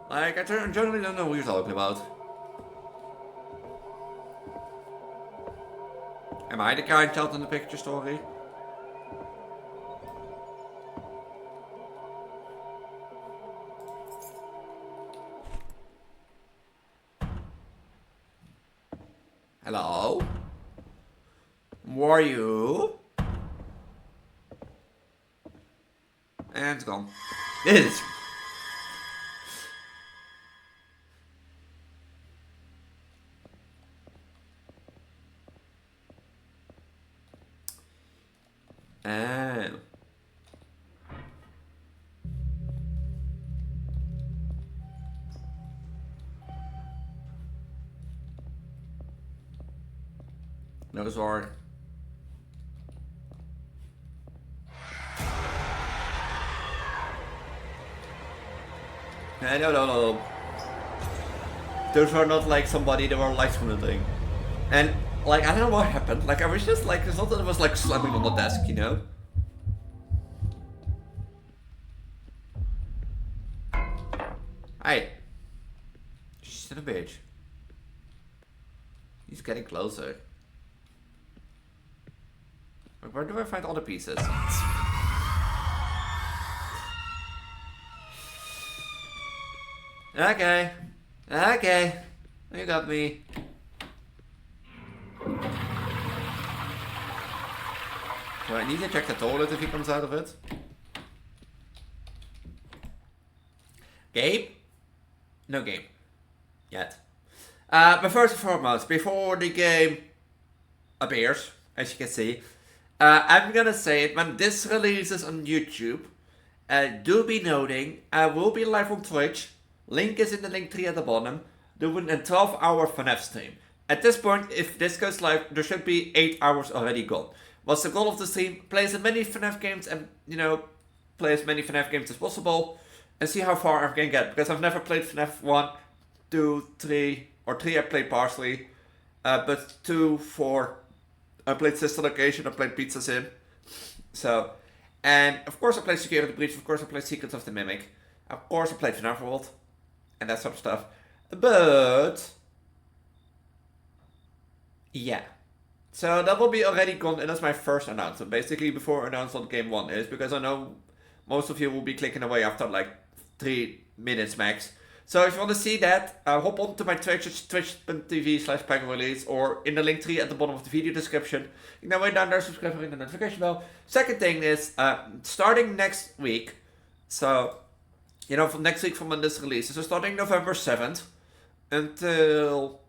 Like, I generally don't know what you're talking about. Am I the kind child in the picture story? Hello? Who are you? And it's gone. It is. Oh. No, dat is waar. No. Those were not like somebody, they were lights from the thing. And like, I don't know what happened. Like, I was just like, it's not that I was like slamming on the desk, you know? Hey. She's a bitch. He's getting closer. Like, where do I find all the pieces? Okay. Okay. You got me. So I need to check the toilet if he comes out of it. Game? No game. Yet. But first and foremost, before the game appears, as you can see, I'm gonna say it when this releases on YouTube. Do be noting, I will be live on Twitch. Link is in the link tree at the bottom. Doing a 12-hour FNAF stream. At this point, if this goes live, there should be 8 hours already gone. What's the goal of the stream? Play as many FNAF games and, you know, play as many FNAF games as possible. And see how far I can get. Because I've never played FNAF 1, 2, 3, or 3 I played partially. But 2, 4, I played Sister Location, I played Pizza Sim. So, and of course I played Security Breach, of course I played Secrets of the Mimic. Of course I played FNAF World. And that sort of stuff. But yeah. So that will be already gone, and that's my first announcement. Basically before I announce what game 1 is, because I know most of you will be clicking away after like 3 minutes max. So if you want to see that, hop onto my Twitch, it's twitch.tv/Preggo Elise, or in the link tree at the bottom of the video description. You can way down there, subscribe, ring the notification bell. Second thing is, starting next week, so, you know, from next week from when this releases, so starting November 7th until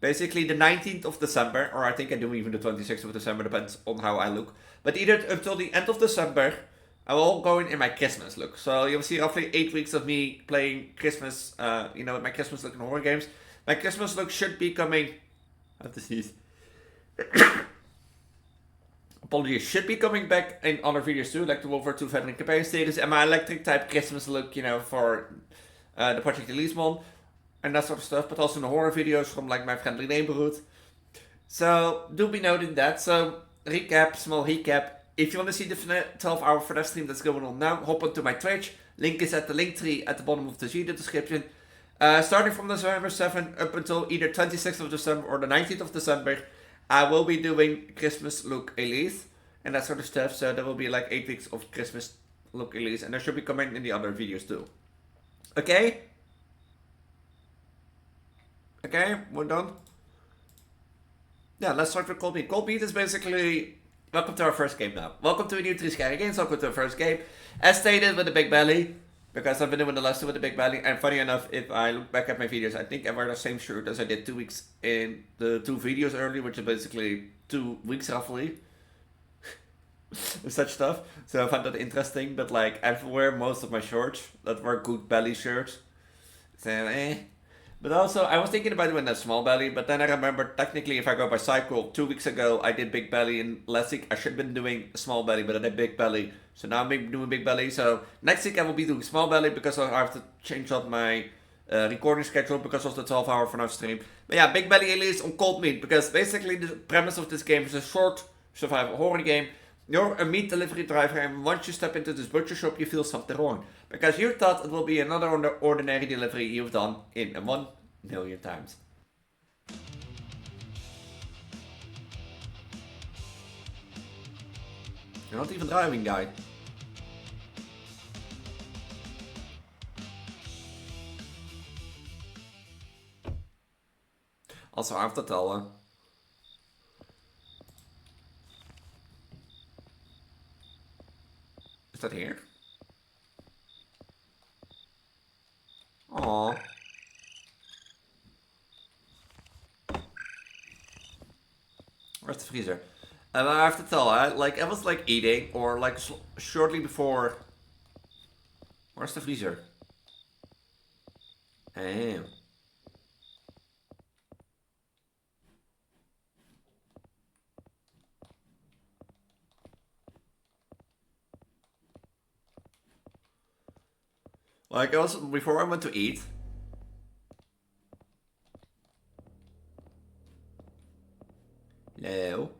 basically the 19th of December, or I think I do even the 26th of December, depends on how I look. But either until the end of December, I will go in my Christmas look. So you'll see roughly 8 weeks of me playing Christmas, you know, my Christmas look in horror games. My Christmas look should be coming, I have to sneeze. Apologies, should be coming back in other videos too, like the Wolf War 2 Veteran Campaign series, and my electric type Christmas look, you know, for the Project Elise one, and that sort of stuff, but also the horror videos from like my friendly neighborhood. So do be noting that. So small recap. If you want to see the 12-hour FNAF stream that's going on now, hop onto my Twitch. Link is at the link tree at the bottom of the video description. Starting from December 7th up until either 26th of December or the 19th of December, I will be doing Christmas look Elise and that sort of stuff. So there will be like 8 weeks of Christmas look Elise, and there should be coming in the other videos too. Okay? Okay, we're done. Yeah, let's start with Cold Meat. Cold Meat is basically, welcome to our first game now. Welcome to a new 3 Scary Games, welcome to our first game. As stated, with a big belly, because I've been doing the last two with a big belly, and funny enough, if I look back at my videos, I think I wear the same shirt as I did 2 weeks in the 2 videos earlier, which is basically 2 weeks roughly. Such stuff. So I find that interesting, but like, I wear most of my shorts that were good belly shirts. So, But also, I was thinking about doing a small belly, but then I remembered technically if I go by cycle, 2 weeks ago I did big belly, and last week I should have been doing small belly, but I did big belly. So now I'm doing big belly. So next week I will be doing small belly because I have to change up my recording schedule because of the 12-hour FNAF stream. But yeah, big belly Elise on Cold Meat, because basically the premise of this game is a short survival horror game You're a meat delivery driver, and once you step into this butcher shop, you feel something wrong. Because you thought it will be another ordinary delivery you've done in 1,000,000 times. You're not even driving, guy. Also, I have to tell her. Is that here? Aww. Where's the freezer? And I have to tell her, like, I was like eating, or like shortly before. Where's the freezer? Hey. Like, I was, before I went to eat. Hello?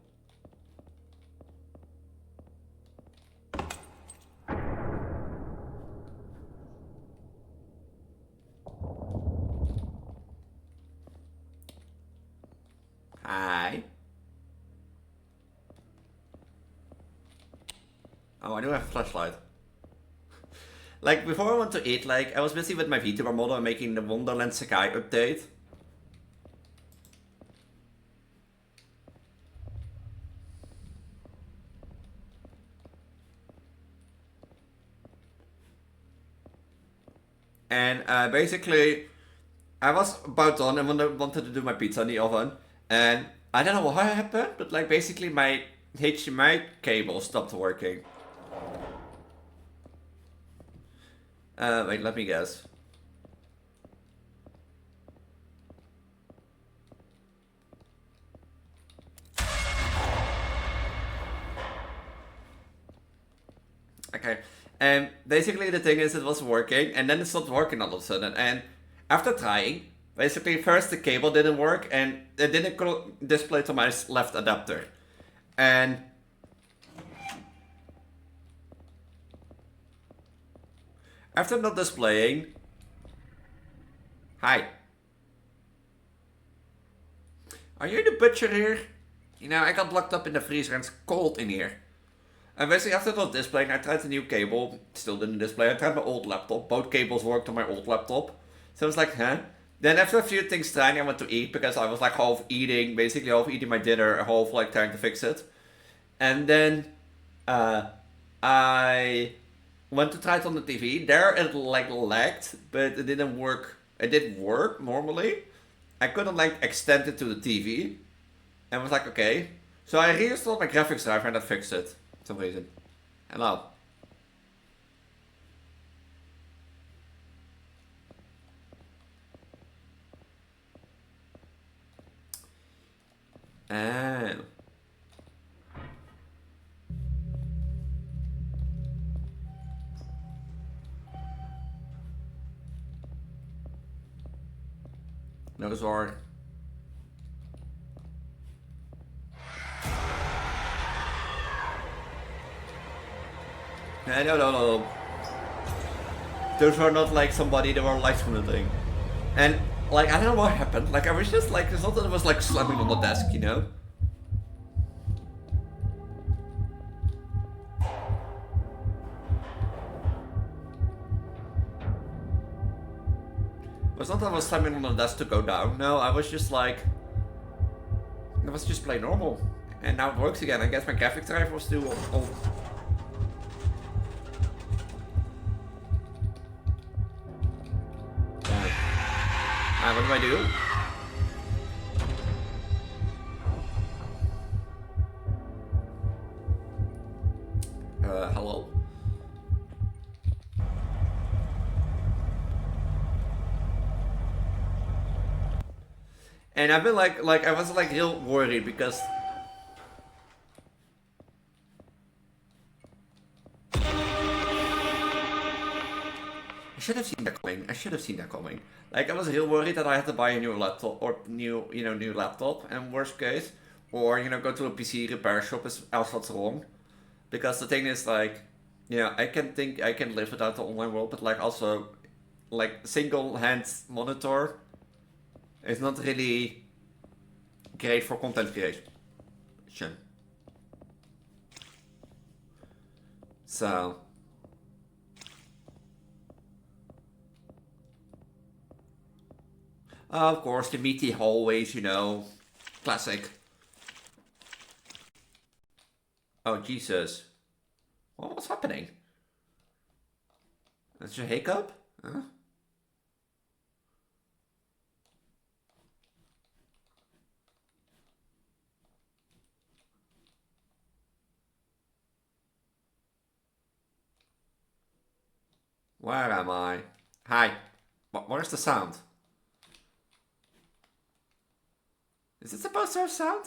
Hi. Oh, I do have a flashlight. Like, before I went to eat, like, I was busy with my Vtuber model and making the Wonderland Sakai update. And basically, I was about done and wanted to do my pizza in the oven. And I don't know what happened, but like basically my HDMI cable stopped working. Wait, let me guess. Okay. And basically the thing is it was working and then it stopped working all of a sudden. And after trying, basically first the cable didn't work and it didn't display to my left adapter. And after not displaying... Hi. Are you the butcher here? You know, I got locked up in the freezer and it's cold in here. And basically after not displaying, I tried the new cable. Still didn't display. I tried my old laptop. Both cables worked on my old laptop. So I was like, huh? Then after a few things trying, I went to eat because I was like half eating, basically half eating my dinner, half like trying to fix it. And then I went to try it on the TV. There it like lagged, but it didn't work. It did work normally. I couldn't like extend it to the TV. And was like, okay. So I reinstalled my graphics driver and that fixed it. For some reason. Hello. Oh. No, that's hard. No. Those were not like somebody, they were lights from the thing. And like, I don't know what happened. Like, I was just like, it's not that it was like slamming on the desk, you know? It was not that I was slamming on the desk to go down. No, I was just like, it was just plain normal. And now it works again. I guess my graphics driver was still on. What do I do? Hello? And I've been like I was like real worried because I should have seen that coming. Like I was real worried that I had to buy a new laptop or new laptop, and worst case, or go to a PC repair shop else what's wrong. Because the thing is, like, yeah, I can live without the online world, but like also, like single hand monitor is not really great for content creation. So, of course, the meaty hallways, you know, classic. Oh, Jesus. What's happening? That's a hiccup? Huh? Where am I? Hi. Where's the sound? Is it supposed to have sound?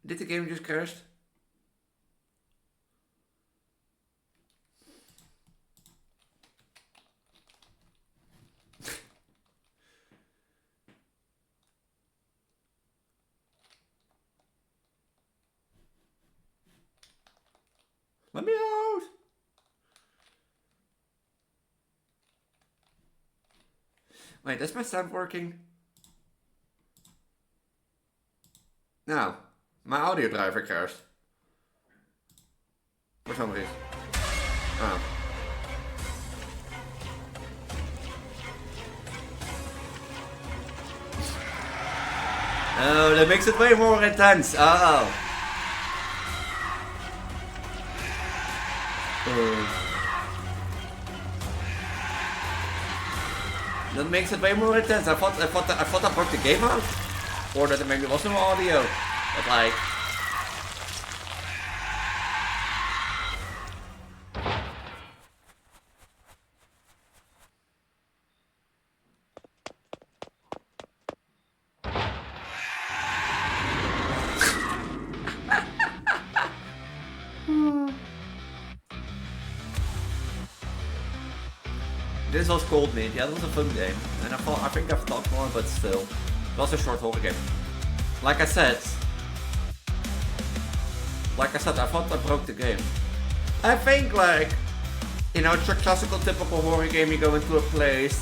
Did the game just crash? Let me out! Wait, is my sound working? No. My audio driver crashed. For some reason. Oh. Oh, that makes it way more intense. Oh. That makes it way more intense. I thought I broke the game out. Or that there maybe was no audio. But like... This was Cold Meat. Yeah, that was a fun game. And I think I've talked more, but still. It was a short horror game. Like I said, I thought I broke the game. I think, like, you know, it's your classical typical horror game. You go into a place.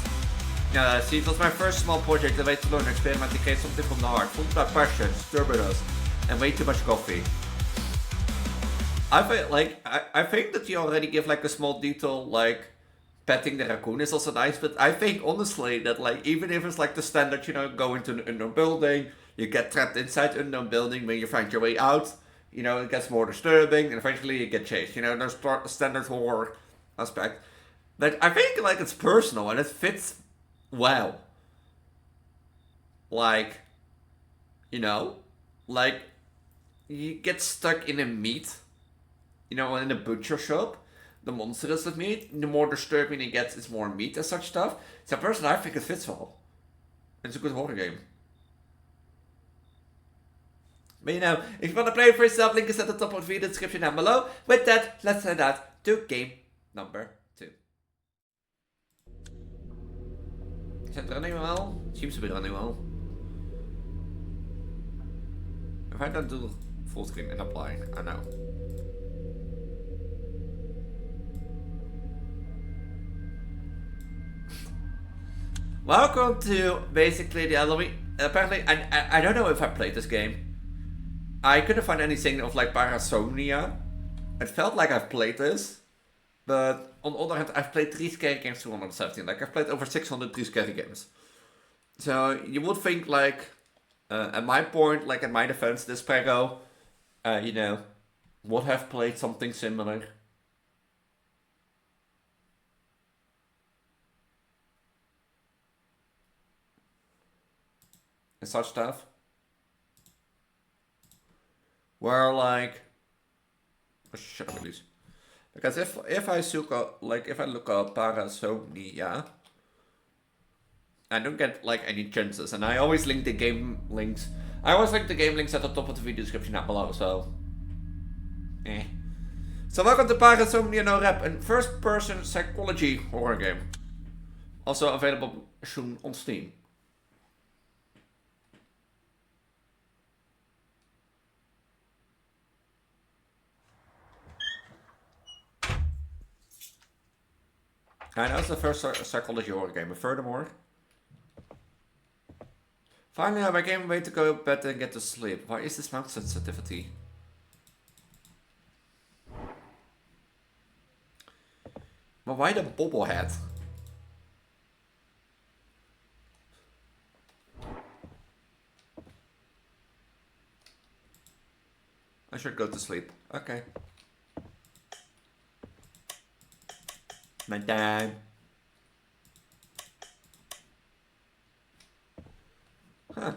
See, it was my first small project, a way to learn, experiment, to create something from the heart, full of passion, turbulence, and way too much coffee. I think that you already give like a small detail, like petting the raccoon is also nice, but I think honestly that like even if it's like the standard, you know, go into an unknown building, you get trapped inside unknown building, when you find your way out, you know, it gets more disturbing, and eventually you get chased. You know, there's standard horror aspect. But I think like it's personal and it fits well. Like, you know, like you get stuck in a meat, you know, in a butcher shop. The monster is of meat. The more disturbing it gets, it's more meat and such stuff. So personally, I think it fits well. It's a good horror game. But you know, if you want to play it for yourself, link is at the top of the video description down below. With that, let's head out to game number 2. Is it running well? Seems to be running well. If I don't do full screen and apply, I know. Welcome to basically the Halloween. Apparently, I don't know if I played this game. I couldn't find anything of like Parasomnia. It felt like I've played this, but on the other hand, I've played 3 scary games 217. Like I've played over 600 3 scary games. So you would think like, at my point, like at my defense, this Preggo, you know, would have played something similar. And such stuff. Where like, shut up, Elise. Because if I look up Parasomnia, I don't get like any chances, and I always link the game links. I always link the game links at the top of the video description down below. So, So welcome to Parasomnia No Rem, a first-person psychology horror game. Also available soon on Steam. I know it's the first psychology horror game, but furthermore, finally I became a way to go to bed and get to sleep. Why is this mouse sensitivity? But why the bobblehead? I should go to sleep. Okay. Night time. Huh.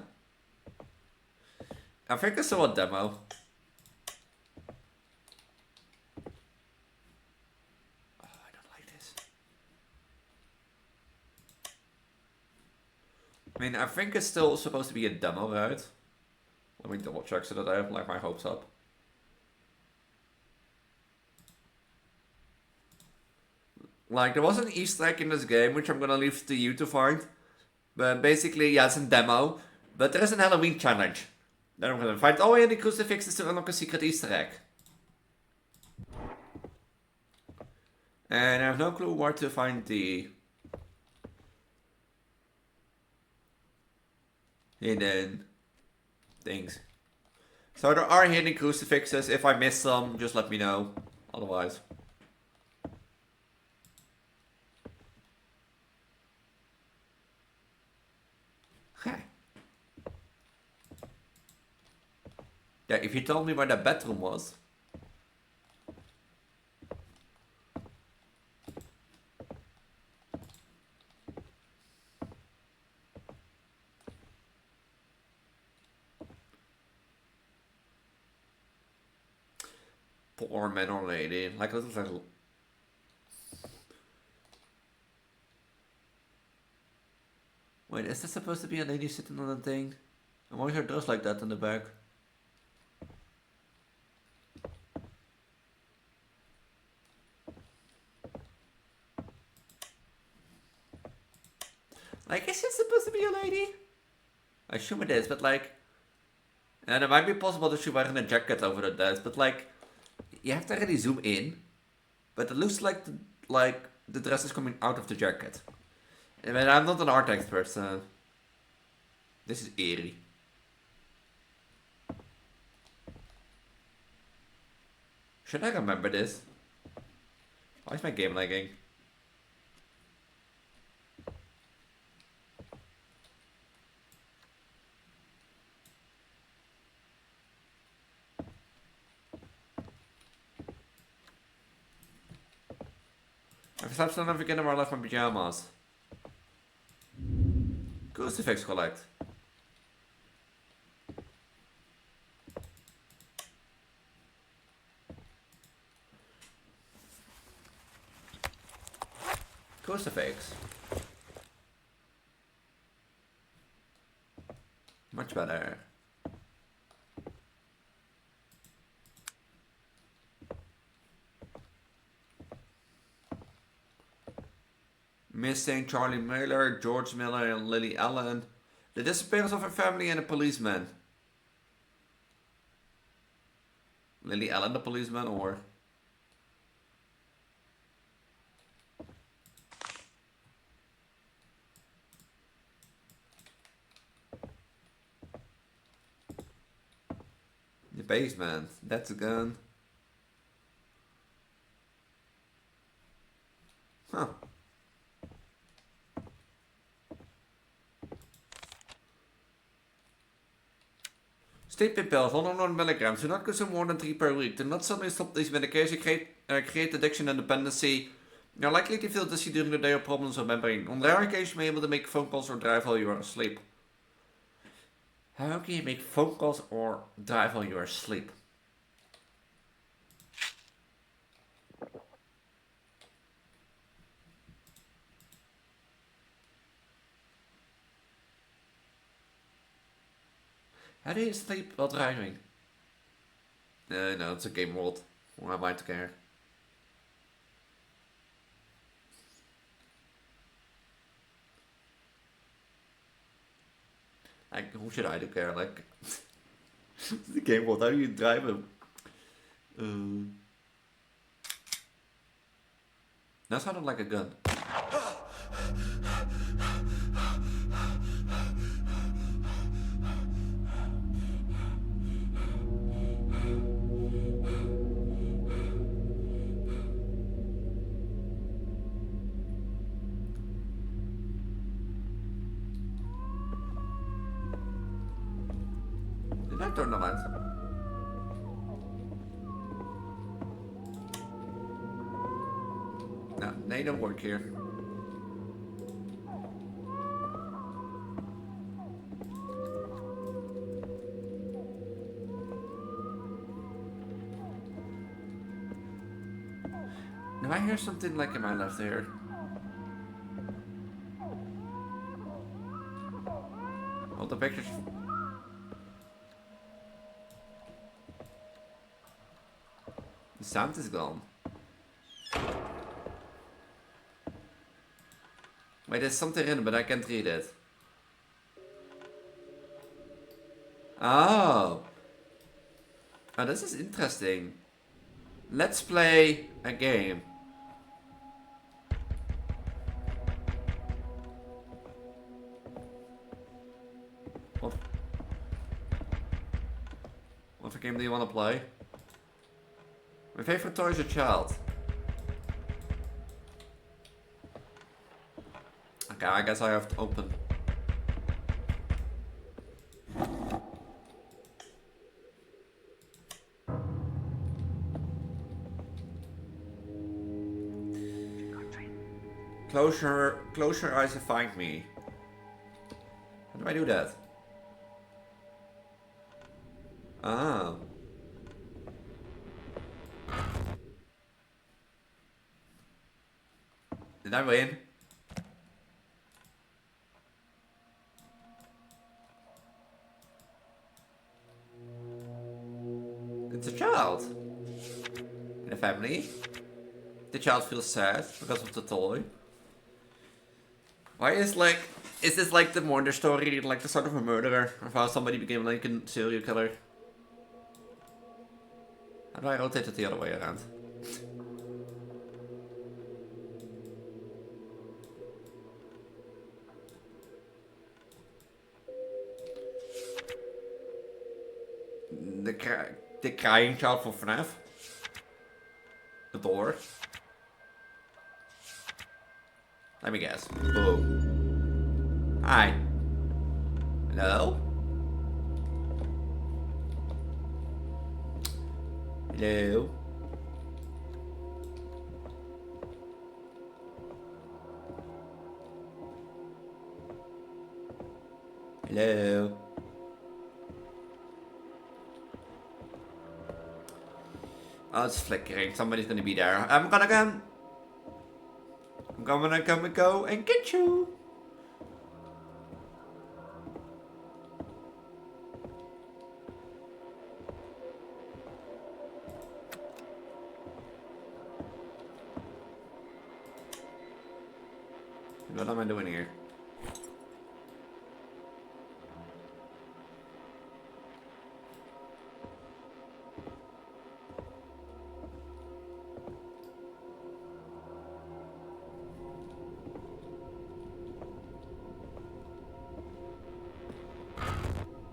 I think I saw a demo. Oh, I don't like this. I mean, I think it's still supposed to be a demo, right? Let me double check so that I have like my hopes up. Like, there was an Easter egg in this game, which I'm gonna leave to you to find. But basically, yeah, it's a demo. But there is an Halloween challenge. Then I'm gonna find all the crucifixes to unlock a secret Easter egg. And I have no clue where to find the hidden things. So there are hidden crucifixes. If I miss some, just let me know. Otherwise. Okay. Yeah, if you told me where the bedroom was. Poor man or lady. Like a little. Wait, is this supposed to be a lady sitting on a thing? And why is her dress like that in the back? Like, is it supposed to be a lady? I assume it is, but like... And it might be possible that she's wearing a jacket over the desk, but like... You have to really zoom in. But it looks like the dress is coming out of the jacket. I mean, I'm not an art expert, so... This is eerie. Should I remember this? Why is my game lagging? I've slept enough again and I left my pajamas. Crucifix collect. Crucifix. Much better. Missing Charlie Miller, George Miller, and Lily Allen. The disappearance of her family and a policeman. Lily Allen, the policeman, or... The basement. That's a gun. Huh. Sleeping pills, 101 milligrams. Do not consume more than 3 per week. Do not suddenly stop these medications. Create addiction and dependency. You're likely to feel dizzy during the day or problems remembering. On rare occasions, you may be able to make phone calls or drive while you are asleep. How can you make phone calls or drive while you are asleep? How do you sleep while driving? No, it's a game world. Why am I to care? Like, who should I do care? Like, the game world. How do you drive him? That sounded like a gun. turn the lights. No, they don't work here. Do I hear something like in my left ear? All the pictures. The sound is gone. Wait, there's something in it, but I can't read it. Oh. Oh, this is interesting. Let's play a game. What game do you want to play? My favorite toy is a child. Okay, I guess I have to open. Close your eyes and find me. How do I do that? Ah. Did I win? It's a child. In a family. The child feels sad because of the toy. Why is this like the murder story, like the start of a murderer, of how somebody became like a serial killer? How do I rotate it the other way around? The crying child from FNAF. The door. Let me guess. Boom. Hi. Hello? Hello? Hello? Oh, it's flickering. Somebody's gonna be there. I'm gonna come and go and get you. What am I doing here?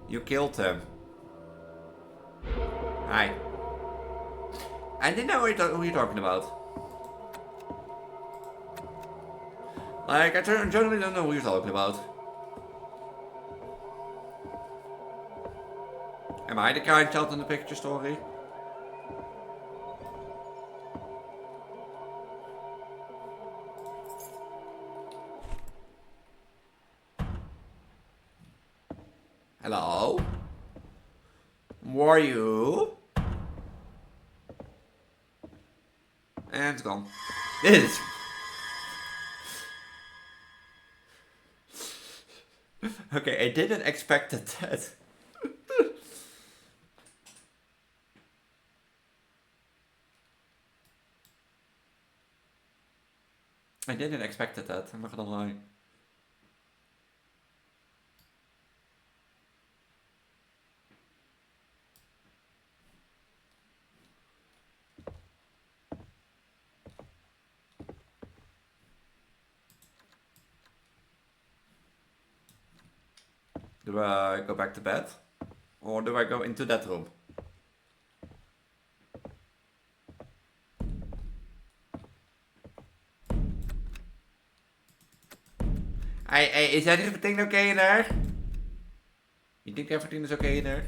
You killed him. Hi. I didn't know who you're talking about. Like, I generally don't know who you're talking about. Am I the kind child in the picture story? Hello? Who are you? And it's gone. This. Okay, I didn't expect that. I didn't expect that, I'm not gonna lie. Do I go back to bed? Or do I go into that room? Is everything okay in there? You think everything is okay in there?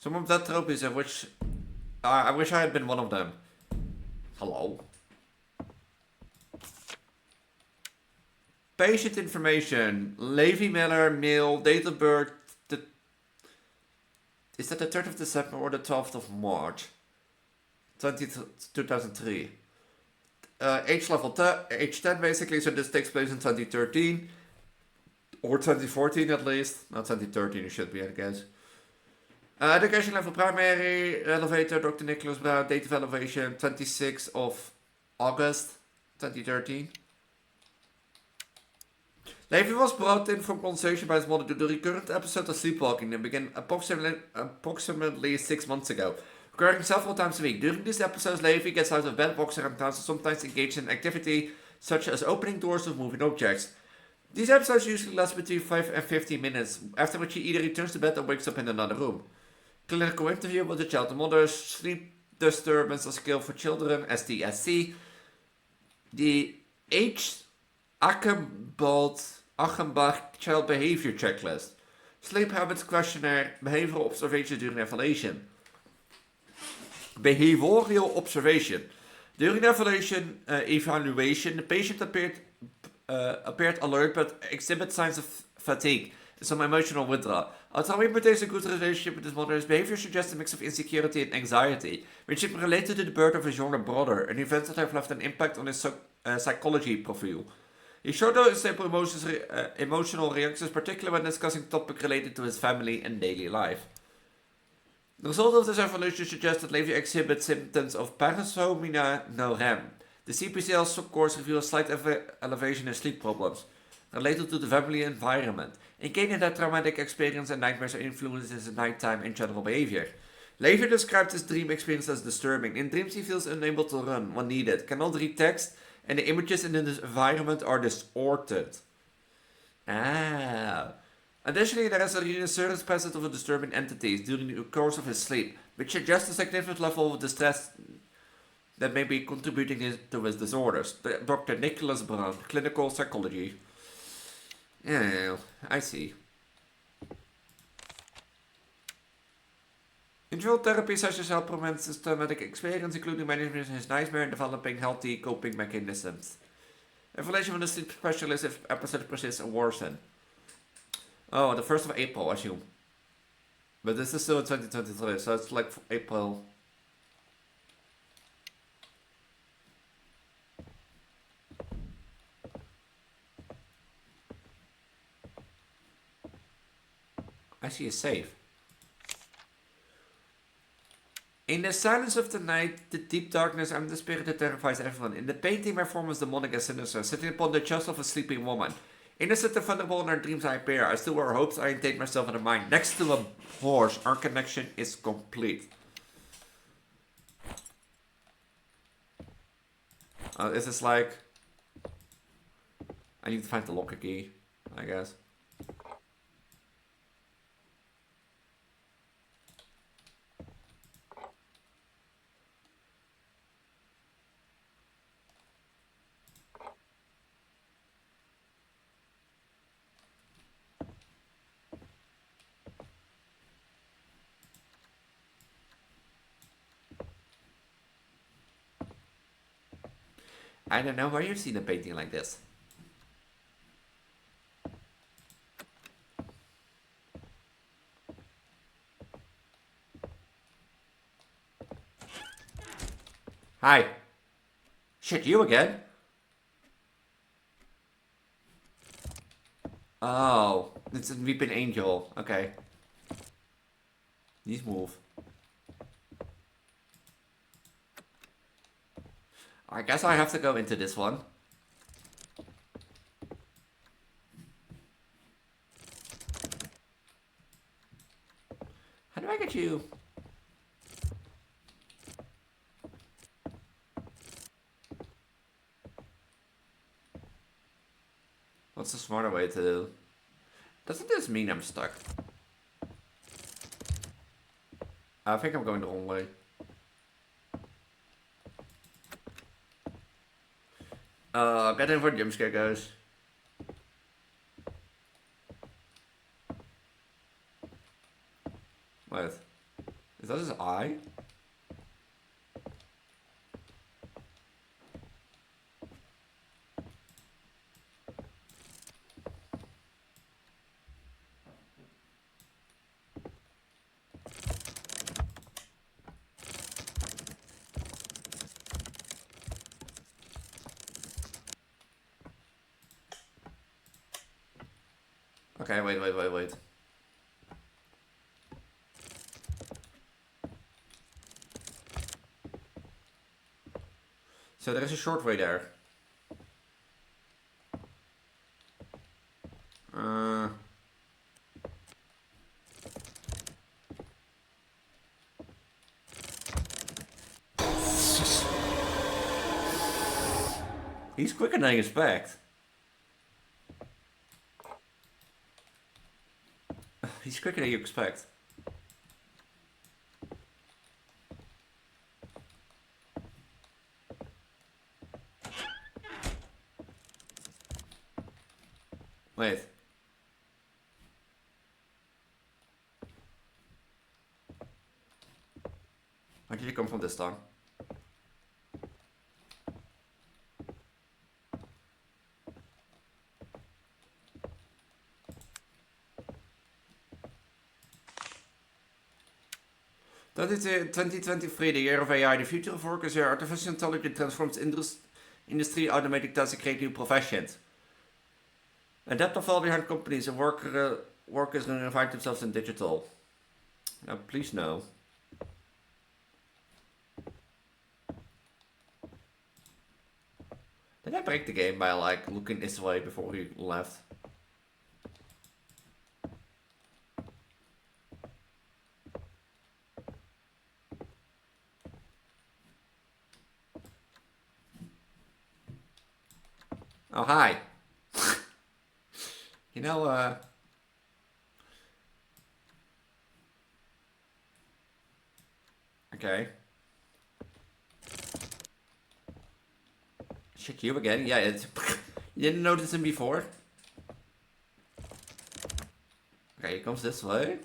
Some of that trophies of which I wish I had been one of them. Hello. Patient information. Levi Miller, male, date of birth. Is that the 3rd of December or the 12th of March? 2003. Age level age 10 basically, so this takes place in 2013. Or 2014 at least. Not 2013 it should be, I guess. Education level primary, elevator, Dr. Nicholas Brown, date of elevation, 26th of August 2013. Levi was brought in for consultation by his mother to the recurrent episode of sleepwalking that began approximately 6 months ago, occurring several times a week. During these episodes, Levi gets out of bed, walks around town, sometimes engaged in activity such as opening doors or moving objects. These episodes usually last between 5 and 15 minutes, after which he either returns to bed or wakes up in another room. Clinical interview with the child and mother, sleep disturbance scale for children, SDSC. The Achenbach Child Behavior Checklist. Sleep Habits Questionnaire, Behavioral Observation during Evaluation. Behavioral Observation. During the evaluation, the patient appeared alert but exhibits signs of fatigue and some emotional withdrawal. Although he maintains a good relationship with his mother, his behavior suggests a mix of insecurity and anxiety, which is related to the birth of his younger brother, and events that have left an impact on his psychology profile. He showed unstable emotional reactions, particularly when discussing topics related to his family and daily life. The result of this evaluation suggests that Levi exhibits symptoms of Parasomnia No Rem. The CPCL course reveals slight elevation in sleep problems related to the family environment, indicating that traumatic experience and nightmares are influences in nighttime and general behavior. Levi described his dream experience as disturbing. In dreams, he feels unable to run when needed, cannot read text, and the images in this environment are distorted. Additionally, there is a resurgence presence of disturbing entities during the course of his sleep, which suggests a significant level of distress that may be contributing to his disorders. Dr. Nicholas Brown, clinical psychology. Yeah, I see. Individual therapy sessions help prevent systematic experience, including management of his nightmare and developing healthy coping mechanisms. Evaluation with a sleep specialist if episode persists and worsen. Oh, the 1st of April, I assume. But this is still in 2023, so it's like April. I see a save. In the silence of the night, the deep darkness and the spirit that terrifies everyone. In the painting, my form is demonic and sinister, sitting upon the chest of a sleeping woman. Innocent and vulnerable in our dreams I appear. I still wear hopes, I orientate myself in the mind. Next to a horse, our connection is complete. This is like... I need to find the locker key, I guess. I don't know where you've seen a painting like this. Hi. Shit, you again? Oh, it's a weeping angel. Okay. Please move. I guess I have to go into this one. How do I get you? What's the smarter way to do? Doesn't this mean I'm stuck? I think I'm going the wrong way. Get in for a jumpscare, guys. Wait. Is that his eye? Okay, wait. So there is a short way there. He's quicker than I expect. He's quicker than you expect. Wait. Where did you come from this time? That is 2023, the year of AI, the future of work is here. Artificial intelligence transforms industry, automatic tasks, and create new professions. And that fall behind companies and workers can find themselves in digital. Now, please no. Did I break the game by like looking this way before he left? Oh, hi. You know, okay. Shit, you again? Yeah, it's... You didn't notice him before? Okay, he comes this way.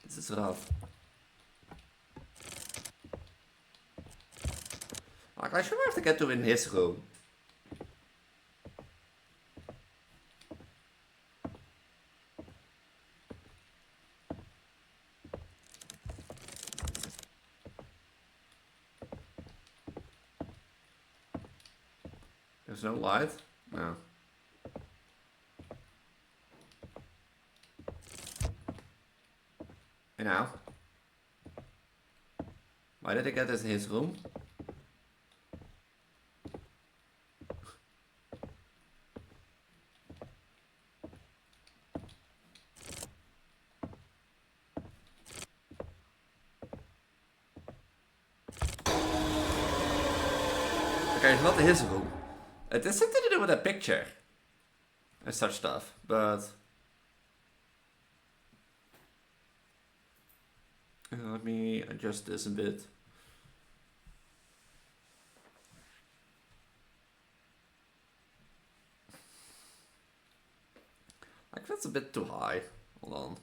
This is rough. Like, I should have to get to in his room. There's no light? No. And now? Why did I get this in his room? Okay, it's not his room. It has something to do with that picture. And such stuff, but... Let me adjust this a bit. Like, that's a bit too high. Hold on.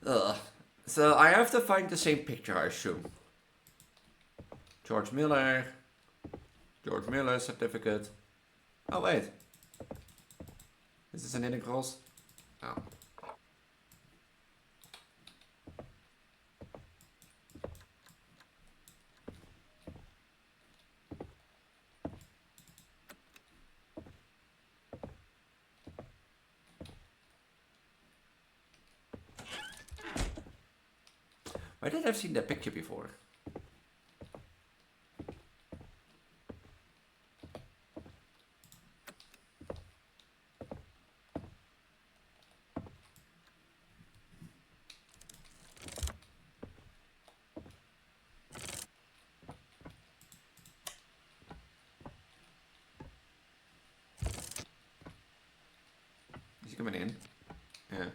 Ugh. So I have to find the same picture, I assume. George Miller certificate. Oh wait. Is this an knitting cross? Oh. Why did I have seen that picture before? he coming in? Yeah.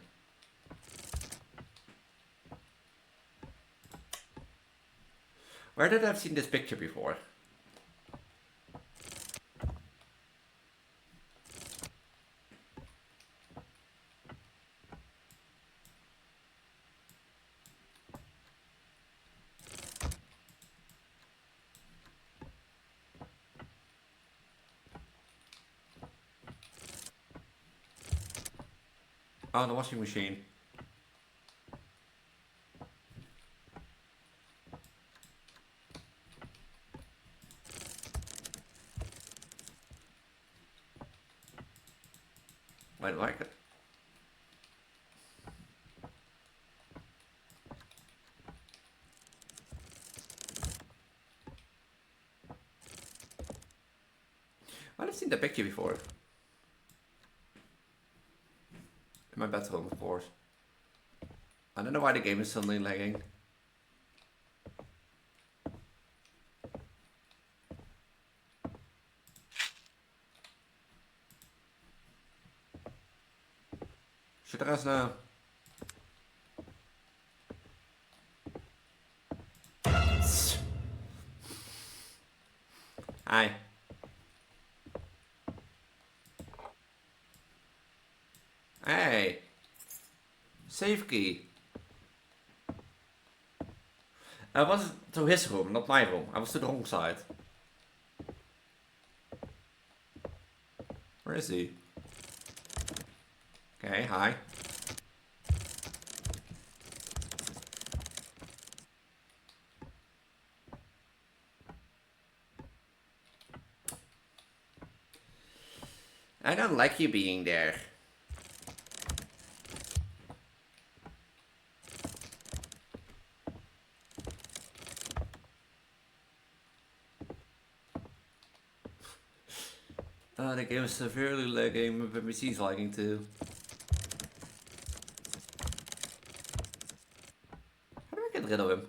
Where did I have seen this picture before? Oh, the washing machine. I like it. I've seen the picture before. In my bedroom, of course. I don't know why the game is suddenly lagging. Should I now? Hi. Hey. Save key. I was to his room, not my room. I was to the wrong side. Where is he? Okay, hi. I don't like you being there. The game is severely lagging, my PC is lagging too. How do I get rid of him?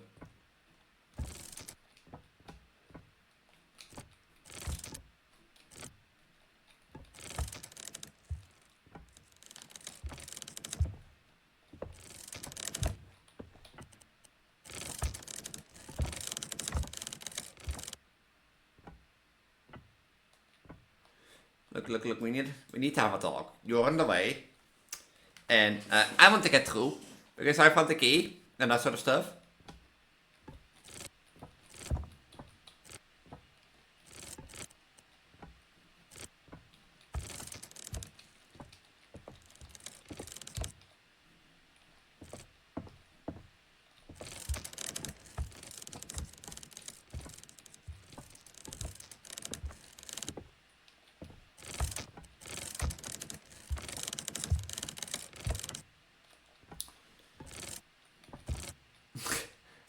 Look, we need to have a talk. You're on the way. And I want to get through. Because I found the key and that sort of stuff.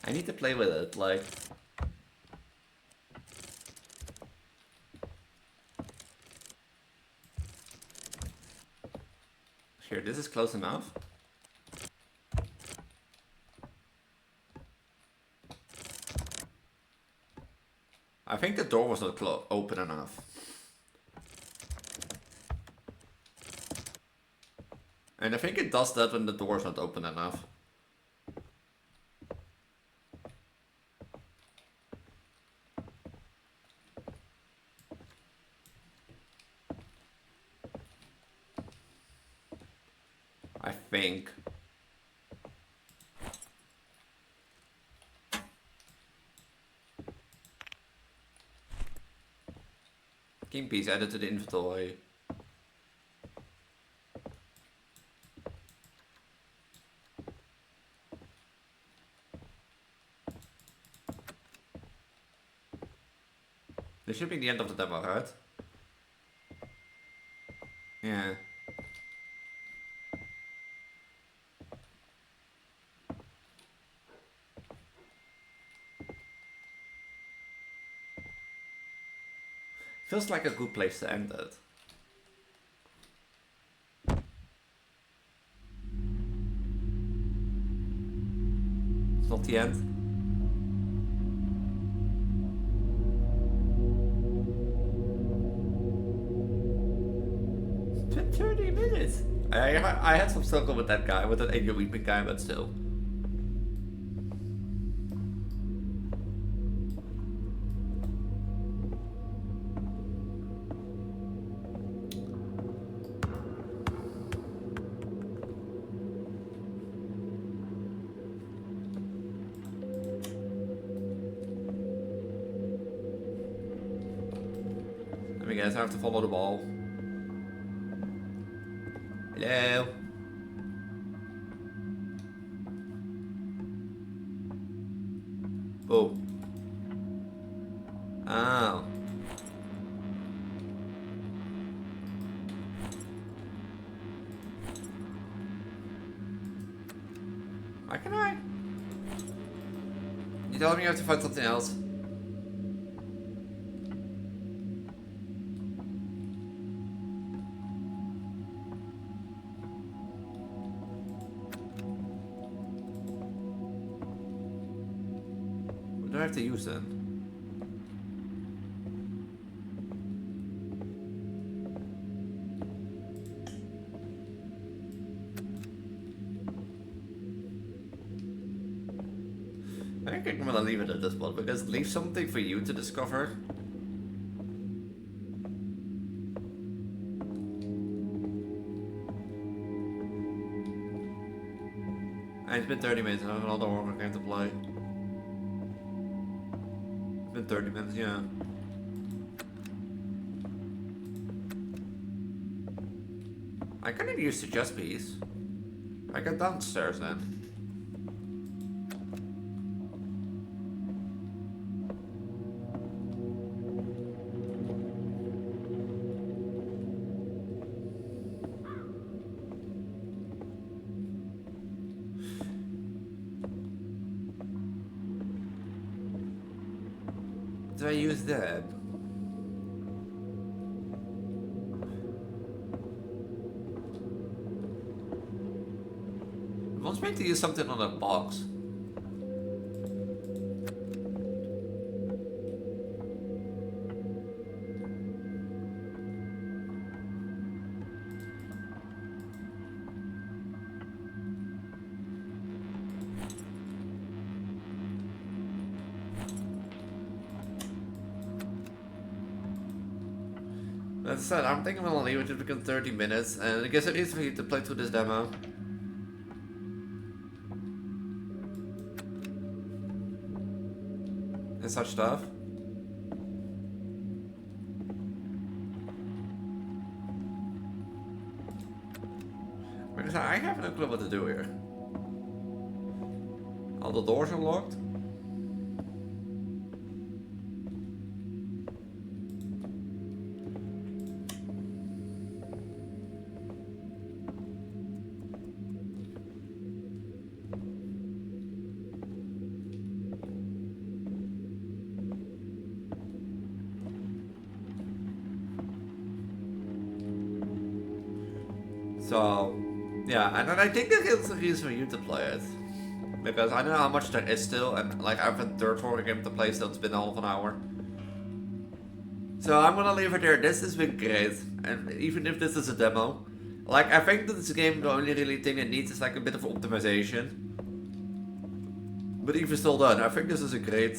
I need to play with it, like... Here, this is close enough. I think the door was not open enough. And I think it does that when the door is not open enough. I think. Game piece added to the inventory. This should be the end of the demo, right? Yeah. Feels like a good place to end it. It's not the end. It's been 30 minutes. I I had some struggle with that guy, with that angel weeping guy, but still. Let me guess, I have to follow the ball. Hello? Oh. Oh. Why can I? You telling me you have to find something else? What do I have to use then? I think I'm gonna leave it at this one, because leave something for you to discover. And it's been 30 minutes and I have another horror game to play. It's been 30 minutes, yeah. I kinda use the chess piece. I got downstairs then. Do I use that? It wants me to use something on that box. As I said, I'm thinking I'm gonna leave it within 30 minutes, and I guess it is for you to play through this demo. And such stuff. Because I have no clue what to do here. All the doors are locked. So, yeah, and then I think that it's a reason for you to play it. Because I don't know how much there is still, and like I have a third horror game to play still, it's been half an hour. So I'm gonna leave it there. This has been great, and even if this is a demo, like I think that this game, the only really thing it needs is like a bit of optimization. But even still done, I think this is a great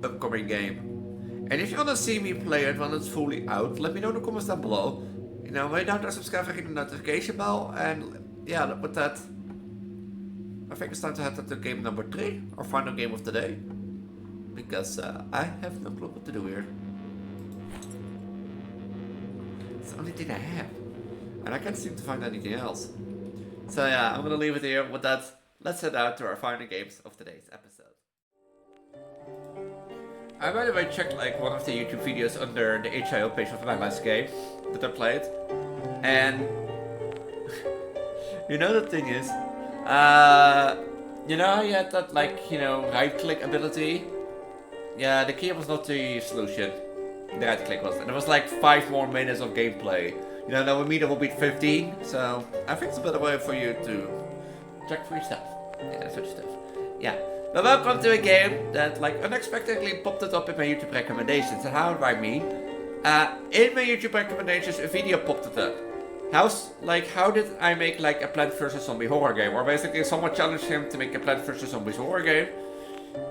upcoming game. And if you wanna see me play it when it's fully out, let me know in the comments down below. You know, way down to subscribe and hit the notification bell, and yeah, with that, I think it's time to head to game number 3, our final game of the day. Because I have no clue what to do here. It's the only thing I have. And I can't seem to find anything else. So yeah, I'm gonna leave it here. With that, let's head out to our final games of today's episode. I by the way checked like one of the YouTube videos under the HIO page of my last game that I played. And you know the thing is, you know how you had that like, you know, right click ability? Yeah, the key was not the solution. The right click was. And it was like 5 more minutes of gameplay. You know, now with me that will be 15. So I think it's a better way for you to check for yourself. Yeah, such stuff. Yeah. But welcome to a game that like unexpectedly popped it up in my YouTube recommendations. And how do I mean? In my YouTube recommendations a video popped it up. How did I make like a Plant vs Zombie horror game? Or basically someone challenged him to make a Plant vs Zombies horror game.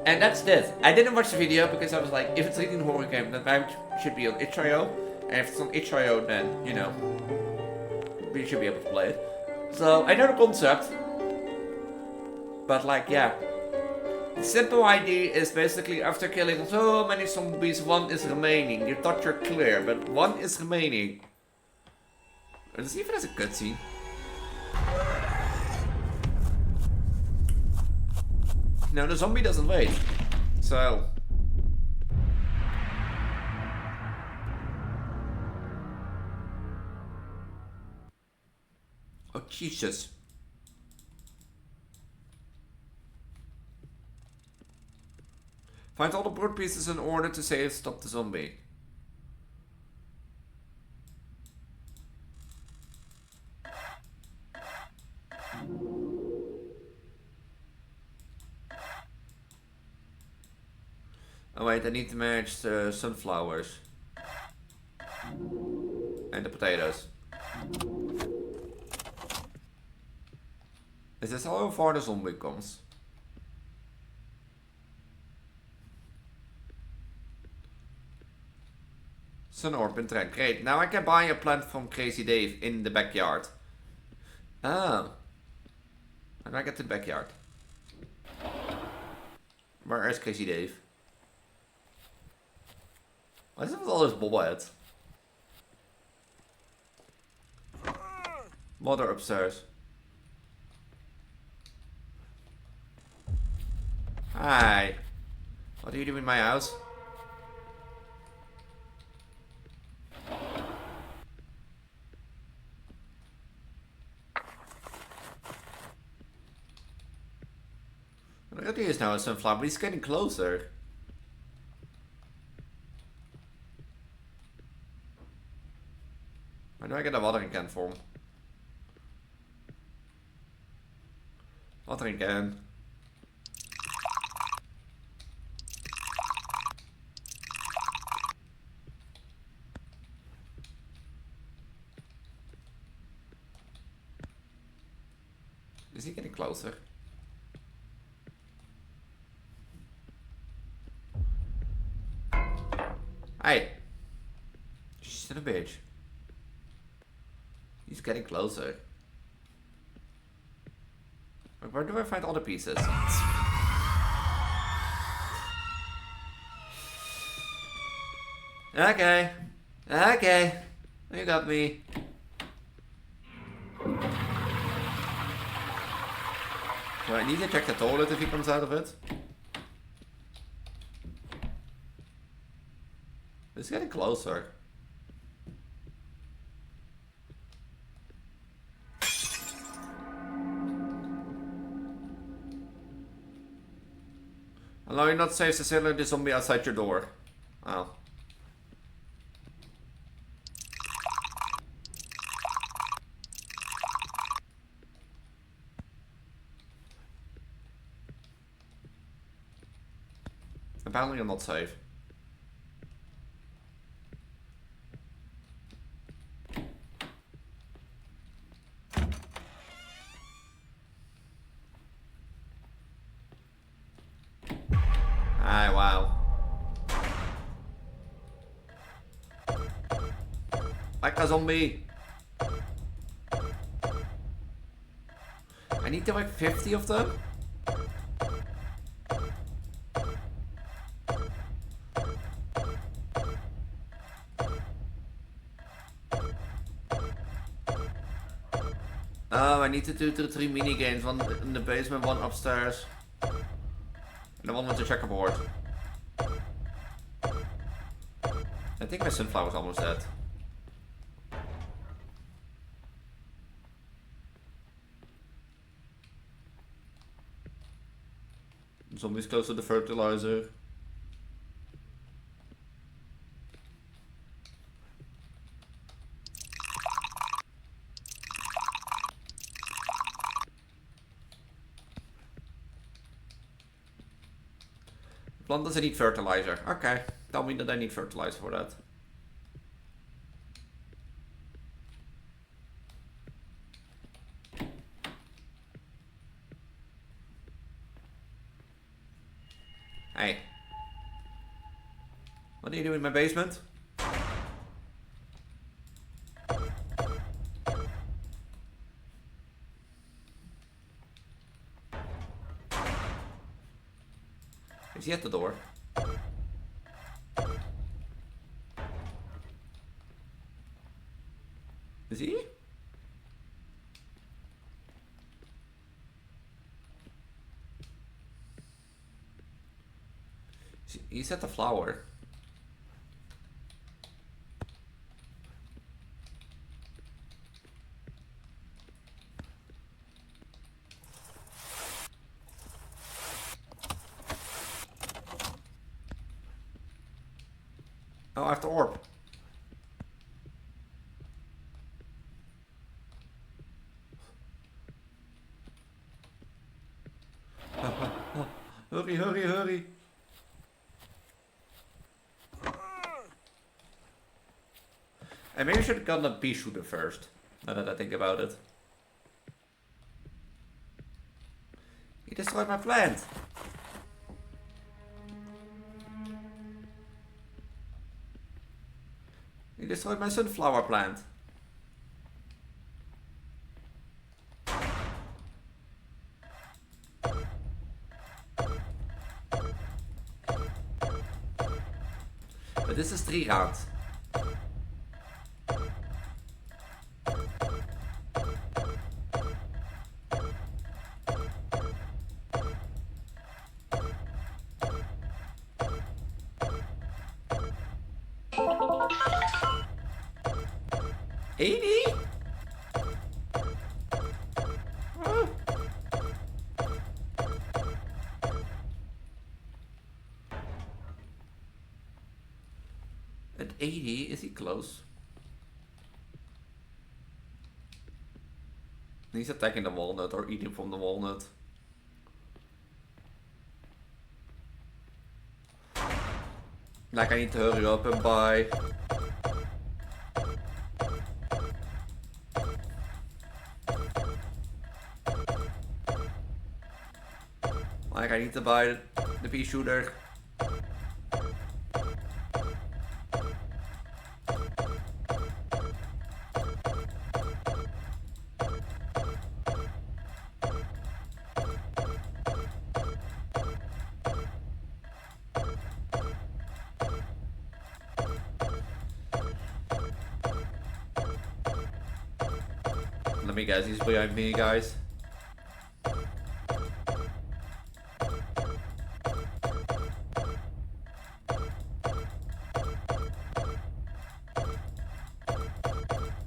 And that's it. I didn't watch the video because I was like, if it's really a horror game, then I should be on itch.io. And if it's on itch.io, then, you know, we should be able to play it. So, I know the concept. But like, yeah. The simple idea is basically after killing so many zombies, one is remaining. You thought you're clear, but one is remaining. Let's see if it has a cutscene. No, the zombie doesn't wait. So. Oh, Jesus. Find all the board pieces in order to save stop the zombie. Oh wait, I need to manage the sunflowers. And the potatoes. Is this how far the zombie comes? Sun orb in trend. Great. Now I can buy a plant from Crazy Dave in the backyard. Oh. How do I get to the backyard? Where is Crazy Dave? What is it with all those bobbleheads? Mother upstairs. Hi. What do you do in my house? Look at this now, a sunflower, but he's getting closer. Where do I get a watering can from? Watering can. Is he getting closer? Hey! Son of a bitch. He's getting closer. Where do I find all the pieces? Okay. Okay. You got me. Do I need to check the toilet if he comes out of it? It's getting closer. Allow you not save Cecilia the zombie outside your door. Oh. Apparently I'm not safe. Wow. Like a zombie. I need to like 50 of them. Oh, I need to do 3 mini games, one in the basement, one upstairs. And the one with the checkerboard. I think my sunflower's almost dead. Zombies close to the fertilizer. Plant doesn't need fertilizer. Okay, tell me that I need fertilizer for that. Hey. What do you do in my basement? Is he at the door? Is he? He's at the flower. Oh, I have the orb. Hurry, hurry, hurry. And maybe I should have gotten a pea shooter first, now that I think about it. He destroyed my plant. He destroyed my sunflower plant. But this is 3 rounds. At 80, is he close? He's attacking the walnut or eating from the walnut. Like I need to hurry up and buy. Like I need to buy the pea shooter. Let me guess, he's behind me, guys.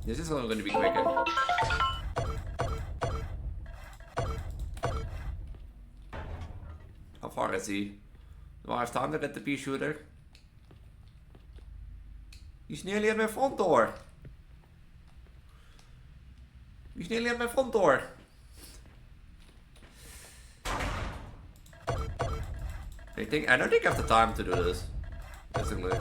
This is only going to be quicker. How far is he? Do I have time to get the pea shooter? He's nearly at my front door. He's nearly at my front door. I don't think I have the time to do this. Basically.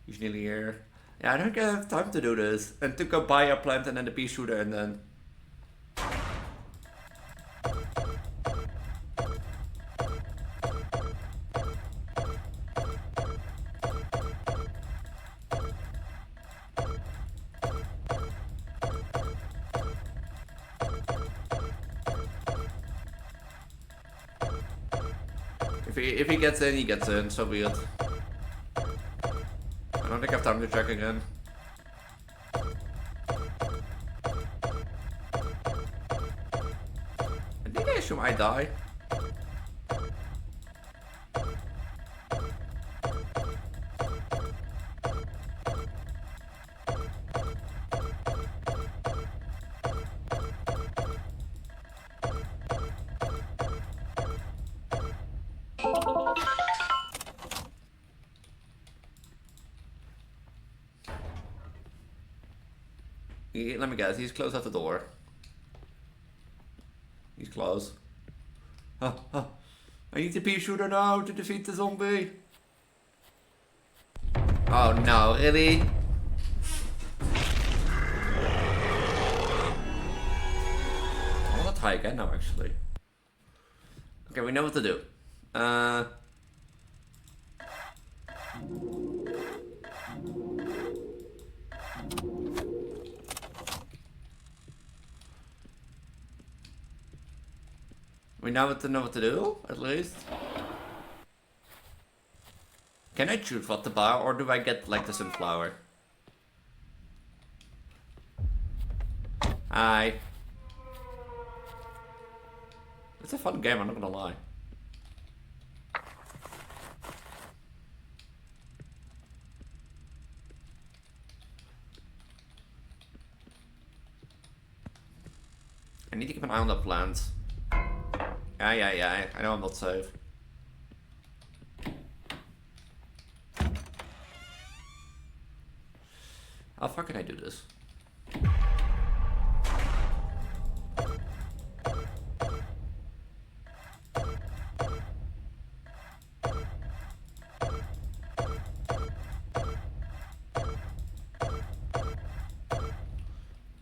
He's nearly here. Yeah, I don't think I have time to do this. And to go buy a plant and then the pea shooter and then... If he gets in, he gets in, so be it. I don't think I have time to check again. I think I assume I die. Let me guess, he's close at the door. He's close. I need the pea shooter now to defeat the zombie. Oh no, really? I wanna try again now, actually. Okay, we know what to do. We now know what to do, at least. Can I choose what to buy, or do I get like the sunflower? Hi. It's a fun game, I'm not gonna lie. I need to keep an eye on the plants. Yeah. I know I'm not safe. How far can I do this?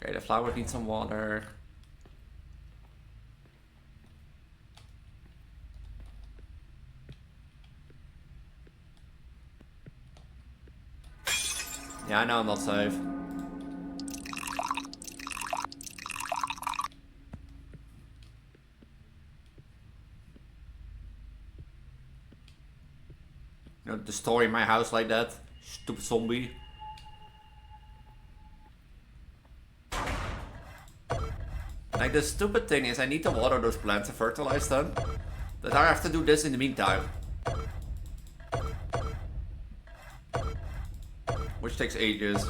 Okay, the flower needs some water. Yeah, I know I'm not safe. You know, destroy my house like that. Stupid zombie. Like, the stupid thing is I need to water those plants and fertilize them. But I have to do this in the meantime. Which takes ages.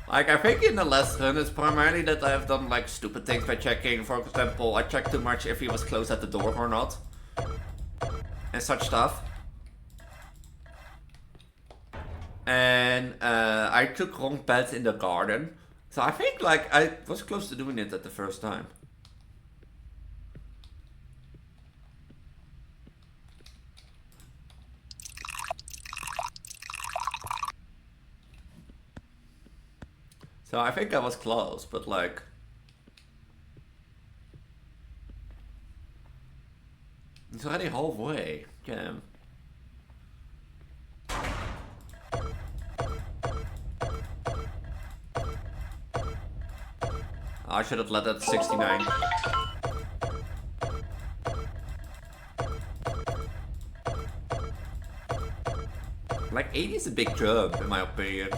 Like, I think in the lesson, it's primarily that I have done, like, stupid things by checking. For example, I checked too much if he was close at the door or not. And such stuff. And I took wrong paths in the garden. So I think, like, I was close to doing it at the first time. So I think I was close, but like... It's already halfway. Damn. I should have let that 69. Like 80 is a big jump in my opinion.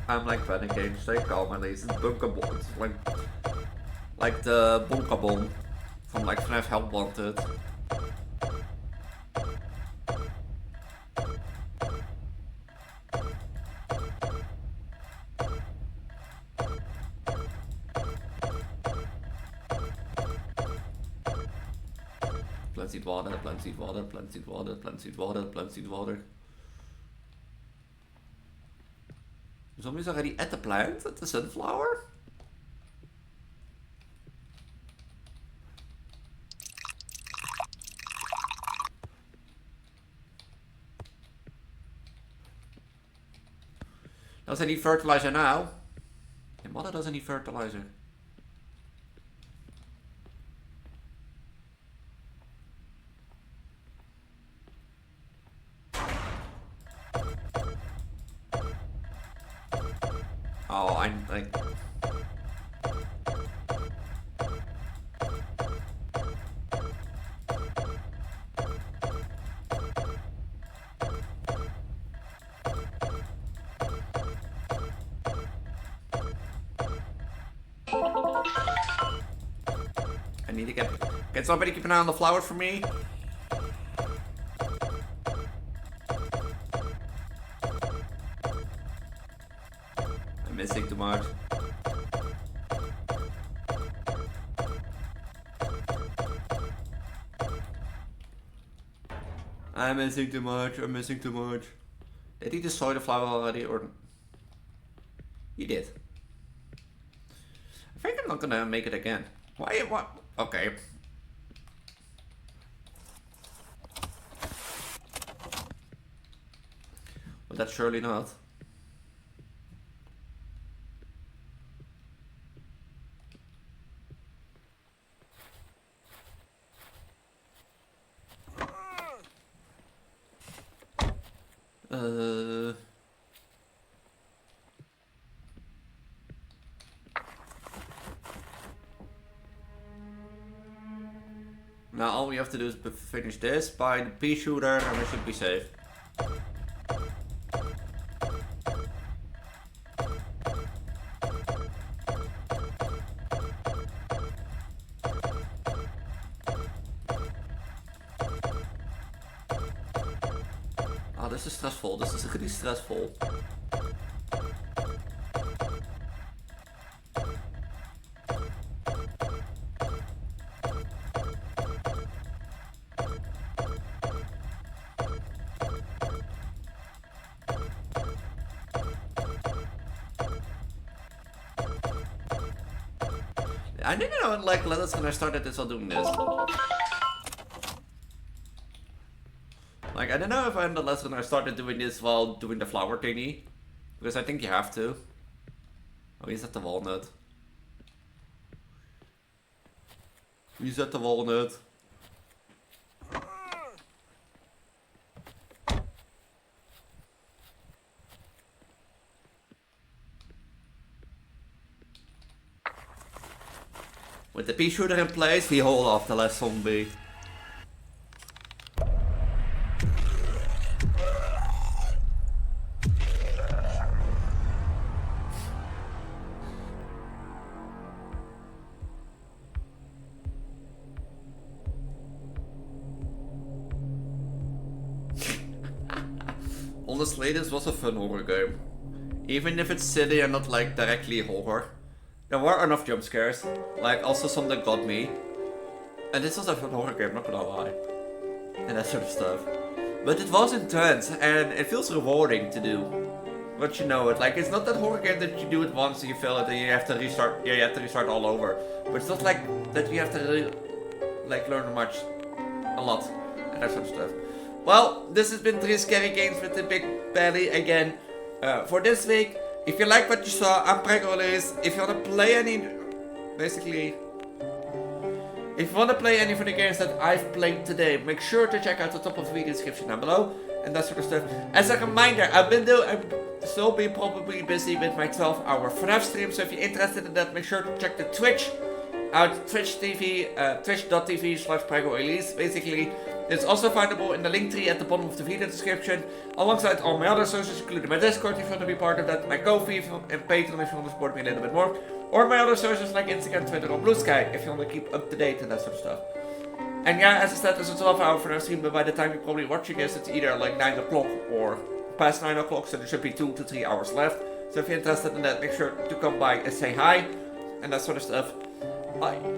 I'm like panicking. Stay calm, Elise. It's Bunkerbomb. It's like the Bunkerbomb from like FNAF Help Wanted. Plant seed water, plant seed water, plant seed water, plant seed water, plant seed water. Zombies already at the plant, at the sunflower? Does I need fertilizer now? Your mother doesn't need fertilizer. Oh, I'm like... I need to get... Can somebody keep an eye on the flower for me? I'm missing too much. I'm missing too much, I'm missing too much. Did he destroy the flower already, or... He did. I think I'm not gonna make it again. Why, what? Okay. Well, that's surely not. Now all we have to do is finish this, buy the pea shooter, and we should be safe. Oh, this is stressful. This is really stressful. I didn't know, like, let us when I started this while doing this. Like, I don't know if I learned the lesson when I started doing this while doing the flower thingy. Because I think you have to. Oh, he's at the walnut. He's at the walnut. With the pea shooter in place, we hold off the last zombie. Honestly, this was a fun horror game. Even if it's silly and not like directly horror. There were enough jump scares, like also some that got me. And this was a fun horror game, not gonna lie. And that sort of stuff. But it was intense and it feels rewarding to do. But you know it, like it's not that horror game that you do it once and you fail it and you have to restart, yeah, you have to restart all over. But it's not like that you have to really, like learn a lot, and that sort of stuff. Well, this has been 3 Scary Games with the Big Belly again for this week. If you like what you saw, I'm Preggo Elise. If you want to play any, basically, if you want to play any of the games that I've played today, make sure to check out the top of the video description down below and that sort of stuff. As a reminder, I'm still be probably busy with my 12-hour FNAF stream, so if you're interested in that, make sure to check the Twitch out, twitch.tv/PreggoElise. Basically, it's also findable in the link tree at the bottom of the video description, alongside all my other socials, including my Discord if you want to be part of that, my Ko-fi and Patreon if you want to support me a little bit more, or my other socials like Instagram, Twitter, or Blue Sky if you want to keep up to date and that sort of stuff. And yeah, as I said, it's a 12-hour FNAF stream, but by the time you're probably watching this, it's either like 9 o'clock or past 9 o'clock, so there should be 2 to 3 hours left. So if you're interested in that, make sure to come by and say hi, and that sort of stuff.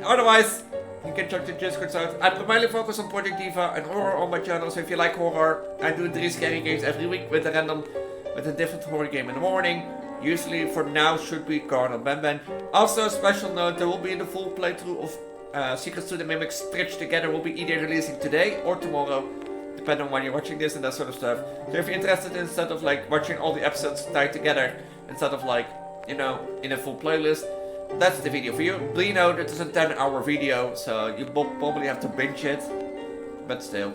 Otherwise, you can check the Discord out. I primarily focus on Project Diva and horror on my channel, so if you like horror, I do 3 Scary Games every week with a different horror game in the morning. Usually for now should be Garden Ben Ben. Also, a special note, there will be the full playthrough of Secrets to the Mimics Stitched Together will be either releasing today or tomorrow, depending on when you're watching this and that sort of stuff. So if you're interested, instead of like watching all the episodes tied together, instead of like, you know, in a full playlist, that's the video for you. Please know that it's a 10-hour video, so you probably have to binge it. But still.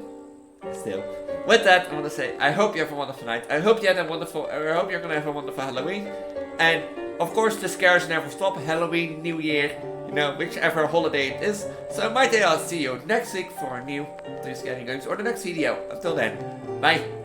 With that, I want to say, I hope you have a wonderful night. I hope you're gonna have a wonderful Halloween. And of course, the scares never stop. Halloween, New Year, you know, whichever holiday it is. So, my day, I'll see you next week for a new 3 Scary Games or the next video. Until then, bye.